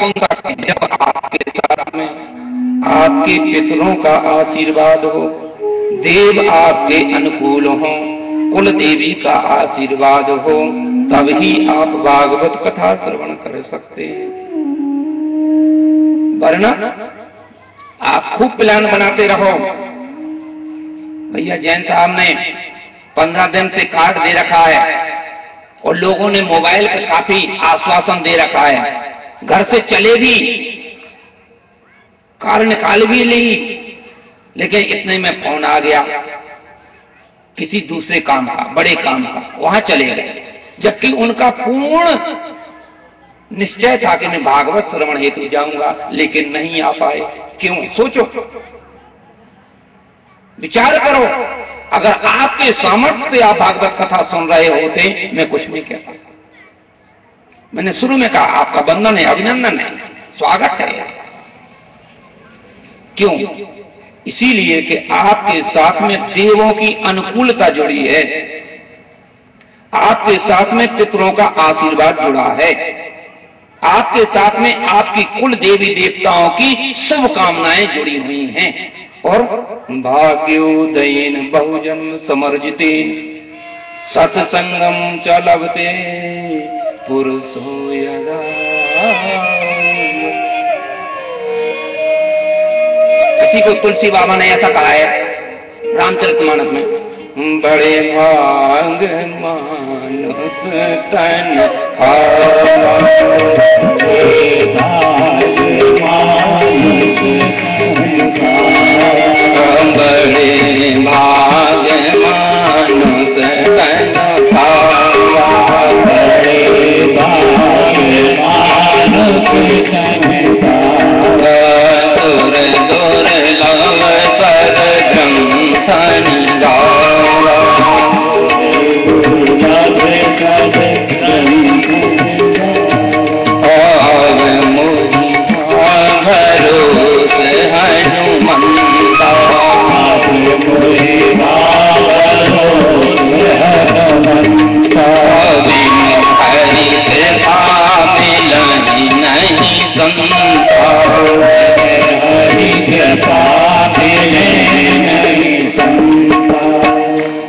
सुन सकते जब आपके साथ में आपके पितरों का आशीर्वाद हो, देव आपके अनुकूल हो, कुल देवी का आशीर्वाद हो, तभी आप भागवत कथा श्रवण कर सकते हैं। वरना आप खूब प्लान बनाते रहो। भैया जैन साहब ने 15 दिन से कार्ड दे रखा है और लोगों ने मोबाइल पे काफी आश्वासन दे रखा है, घर से चले भी, कार निकाल भी ली, लेकिन इतने में फोन आ गया किसी दूसरे काम का, बड़े काम का, वहां चले गए, जबकि उनका पूर्ण निश्चय था कि मैं भागवत श्रवण हेतु जाऊंगा, लेकिन नहीं आ पाए। क्यों? सोचो, विचार करो। अगर आपके सामर्थ्य से आप भागवत कथा सुन रहे होते, मैं कुछ नहीं कहता। मैंने शुरू में कहा आपका वंदन है, अभिनंदन है, स्वागत है। क्यों? इसीलिए कि आपके साथ में देवों की अनुकूलता जुड़ी है, आपके साथ में पितरों का आशीर्वाद जुड़ा है, आपके साथ में आपकी कुल देवी देवताओं की शुभकामनाएं जुड़ी हुई हैं। और भाग्योदयेन बहुजन समर्जिते सत्संगम च लभते पुरुषो यदा। इसी को तुलसी बाबा ने ऐसा कहा है रामचरितमानस में, बड़े भाग मानुष तन बड़े भाग मानुष तन बड़े भाग मानुष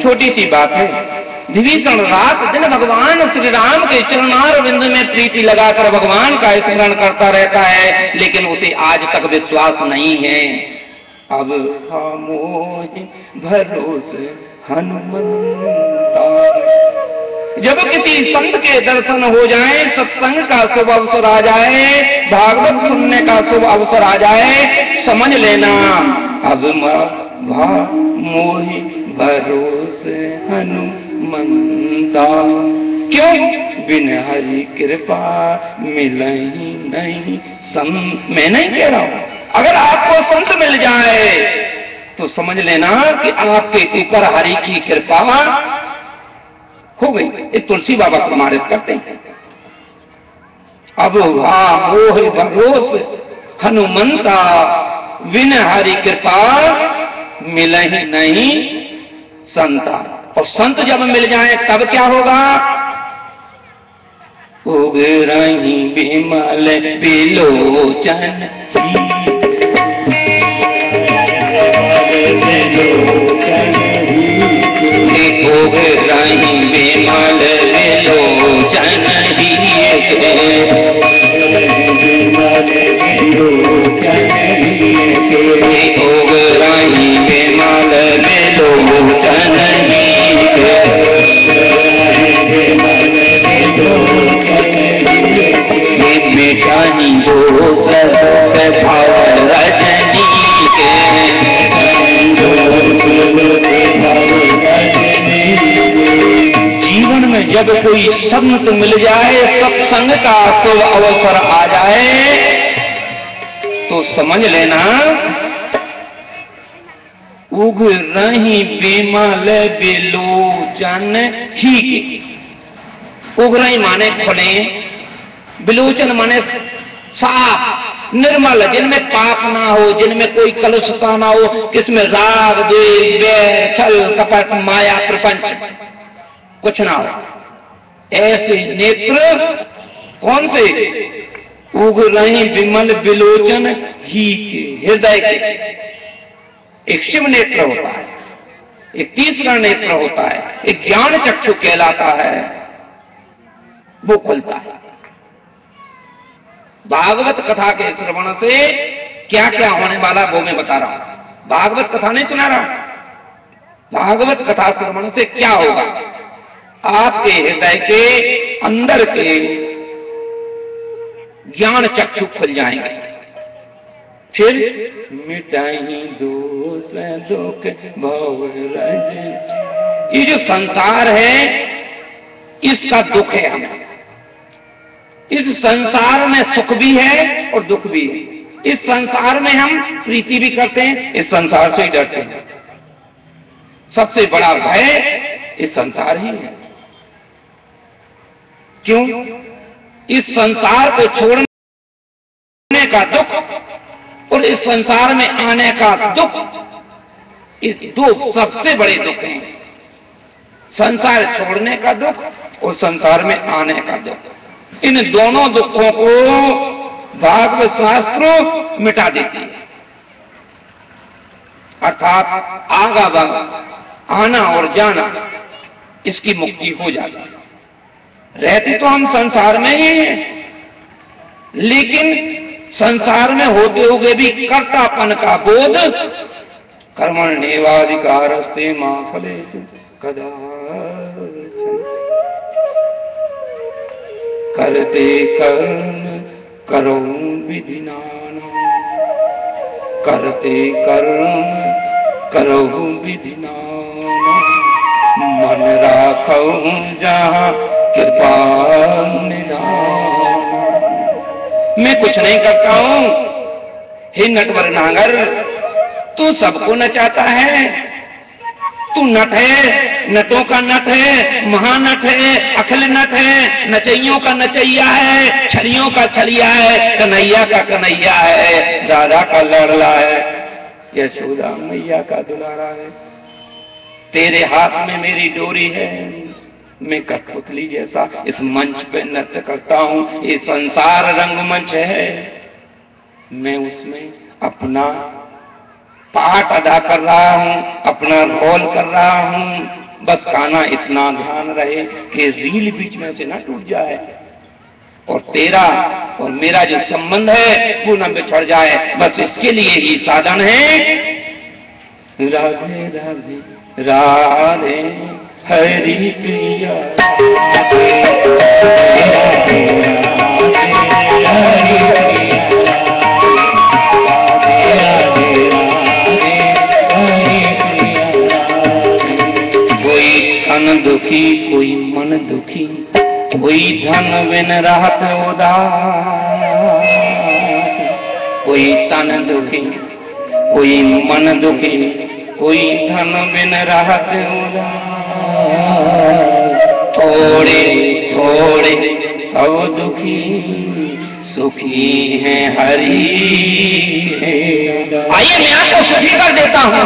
छोटी सी बात है। विभीषण रात दिन भगवान श्री राम के चरणार बिंदु में प्रीति लगाकर भगवान का स्मरण करता रहता है, लेकिन उसे आज तक विश्वास नहीं है। अब खामोश भरोसे हनुमंता। जब किसी संत के दर्शन हो जाए, सत्संग का शुभ अवसर आ जाए, भागवत सुनने का शुभ अवसर आ जाए, समझ लेना अब मोहि भरोसे हनुमंता। क्यों? बिन हरि कृपा मिलही नहीं संत। मैं नहीं कह रहा हूं, अगर आपको संत मिल जाए तो समझ लेना कि आपके ऊपर हरि की कृपा हो गई। एक तुलसी बाबा प्रमाणित करते हैं, अब मोहि भरोसे हनुमंता, बिन हरि कृपा मिलही नहीं संता। और संत जब मिल जाए तब क्या होगा? उगरही बिमल बिलोचन, उगरही बिमल बिलोचन उगरही बिमल बिलोचन मिटानी दोष भाव रजनी के। जीवन में जब कोई संत मिल जाए, सत्संग का शुभ अवसर आ जाए, तो समझ लेना उगरही बिमल बिलोचन ही के। उगरही माने खुले, बिलोचन माने साफ निर्मल, जिनमें पाप ना हो, जिनमें कोई कलुषता ना हो, किसमें राग द्वेष वैर छल कपट माया प्रपंच कुछ ना हो। ऐसे नेत्र कौन से? उग रही विमल विलोचन ही के हृदय के। एक शिव नेत्र होता है, एक तीसरा नेत्र होता है, एक ज्ञान चक्षु कहलाता है, वो खुलता है। भागवत कथा के श्रवण से क्या क्या होने वाला वो मैं बता रहा हूं। भागवत कथा नहीं सुना रहा हूं। भागवत कथा श्रवण से क्या होगा, आपके हृदय के अंदर के ज्ञान चक्षु खुल जाएंगे। फिर मिटाई दोष दुख भव रज, ये जो संसार है इसका दुख है हमें। इस संसार में सुख भी है और दुख भी है। इस संसार में हम प्रीति भी करते हैं, इस संसार से ही डरते हैं। सबसे बड़ा भय इस संसार ही है। क्यों? इस संसार को छोड़ने का दुख और इस संसार में आने का दुख, ये दो सबसे बड़े दुख हैं। संसार छोड़ने का दुख और संसार में आने का दुख। इन दोनों दुखों को भागवत शास्त्र मिटा देती है। अर्थात आगा बागा, आना और जाना, इसकी मुक्ति हो जाती है। रहते तो हम संसार में ही हैं, लेकिन संसार में होते हुए भी कर्तापन का बोध, कर्मण्येवाधिकारस्ते मा फलेषु कदाचन, करते कर्म करो विधिना, करते कर्म करो विधिना, मन राखो जहां कृपा निधान। मैं कुछ नहीं करता हूं, हे नटवर नागर, तू सबको नचाता है। तू नट है, नटों का नट है, महानट है, अखिल नट है, नचैयों का नचैया है, छड़ियों का छड़िया है, कन्हैया का कन्हैया है, राधा का लड़ला है, यशोदा मैया का दुलारा है। तेरे हाथ में मेरी डोरी है, मैं कठपुतली जैसा इस मंच पे नृत्य करता हूं। ये संसार रंगमंच है, मैं उसमें अपना पाठ अदा कर रहा हूं, अपना रोल कर रहा हूं। बस काना इतना ध्यान रहे कि रील बीच में से ना टूट जाए और तेरा और मेरा जो संबंध है वो न बिछड़ जाए। बस इसके लिए ही साधन है। राधे राधे राधे हरि प्रिया, कोई तन दुखी कोई मन दुखी, कोई धन बिन रहत उदास, कोई तन दुखी कोई मन दुखी, कोई धन बिन रहत उदास, थोड़े थोड़े सब दुखी, सुखी है हरि। आइए मैं आपको सुखी कर देता हूँ।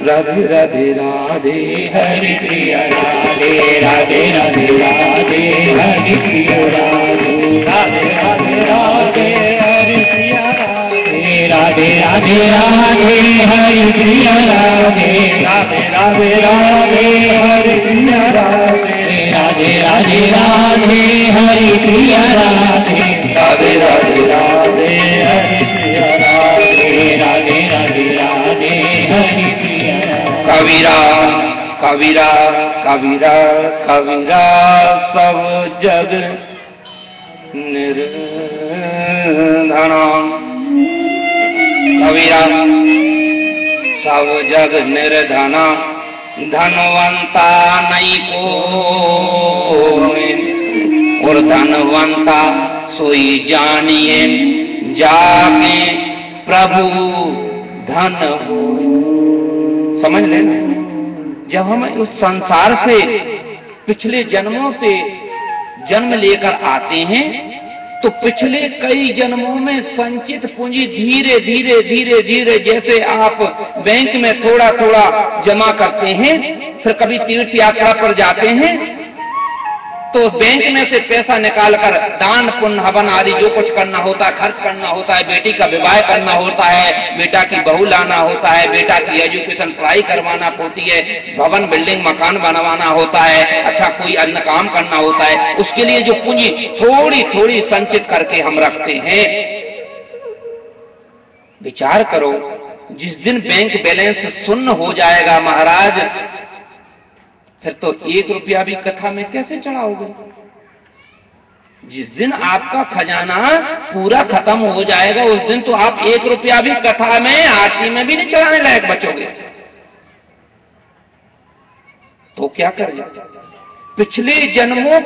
राधे राधे राधे हरि प्रिया राधे, राधे राधे राधे हरि प्रिया राधे, राधे राधे राधे हरि प्रिया राधे, राधे राधे राधे हरि प्रिया राधे, राधे राधे राधे हरि प्रिया राधे, राधे राधे राधे हरि प्रिया राधे, राधे राधे राधे हरि प्रिया राधे, राधे राधे राधे हरि प्रिया। कबीरा कबीरा कबीरा कबीरा सब जग निर्धना, कबीरा सब जग निर्धना, धनवंता नहीं को और धनवंता सोई जानिए, जाके प्रभु धन हो। समझ लेना, जब हम उस संसार से पिछले जन्मों से जन्म लेकर आते हैं तो पिछले कई जन्मों में संचित पूंजी धीरे धीरे धीरे धीरे, जैसे आप बैंक में थोड़ा थोड़ा जमा करते हैं, फिर कभी तीर्थ यात्रा पर जाते हैं तो बैंक में से पैसा निकालकर दान पुण्य हवन आदि जो कुछ करना होता है, खर्च करना होता है, बेटी का विवाह करना होता है, बेटा की बहू लाना होता है, बेटा की एजुकेशन पढ़ाई करवाना होती है, भवन बिल्डिंग मकान बनवाना होता है, अच्छा कोई अन्य काम करना होता है, उसके लिए जो पूंजी थोड़ी थोड़ी संचित करके हम रखते हैं। विचार करो, जिस दिन बैंक बैलेंस शून्य हो जाएगा महाराज, फिर तो 1 रुपया भी कथा में कैसे चढ़ाओगे? जिस दिन आपका खजाना पूरा खत्म हो जाएगा उस दिन तो आप 1 रुपया भी कथा में, आरती में भी नहीं चढ़ाने लायक बचोगे। तो क्या करें? पिछले जन्मों